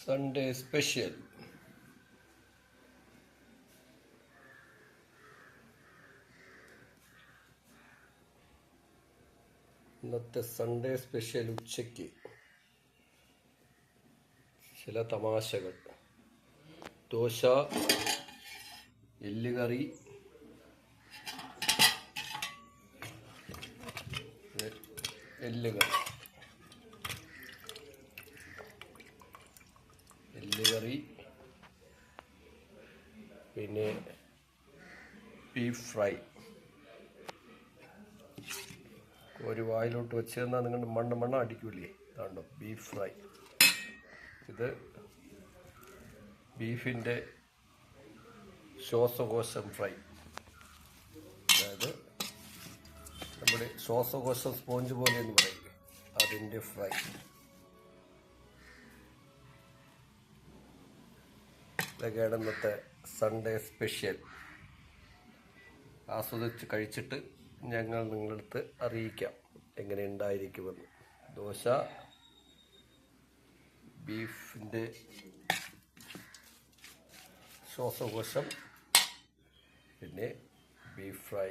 Sunday special. ഇന്നത്തെ Sunday special ഉച്ചയ്ക്ക് ചില തമാശകൾ. ദോശ, എല്ലുകറി, എല്ലുകറി, പിന്നെ ബീഫ് ഫ്രൈ. ഒരു വായിലോട്ട് വെച്ച് തന്നാൽ നിങ്ങളുടെ മണ്ണ അടിക്കൂലേ? ഇതാണ്ടോ ബീഫ് ഫ്രൈ. ഇത് ബീഫിൻ്റെ ശ്വാസകോശം ഫ്രൈ, അതായത് നമ്മുടെ ശ്വാസകോശം സ്പോഞ്ച് പോലെ എന്ന് പറയില്ലേ, അതിൻ്റെ ഫ്രൈ. ഇതൊക്കെയാണ് ഇന്നത്തെ സൺഡേ സ്പെഷ്യൽ. ആസ്വദിച്ച് കഴിച്ചിട്ട് ഞങ്ങൾ നിങ്ങളടുത്ത് അറിയിക്കാം എങ്ങനെ ഉണ്ടായിരിക്കുമെന്ന്. ദോശ, ബീഫിൻ്റെ ശ്വാസകോശം, പിന്നെ ബീഫ് ഫ്രൈ.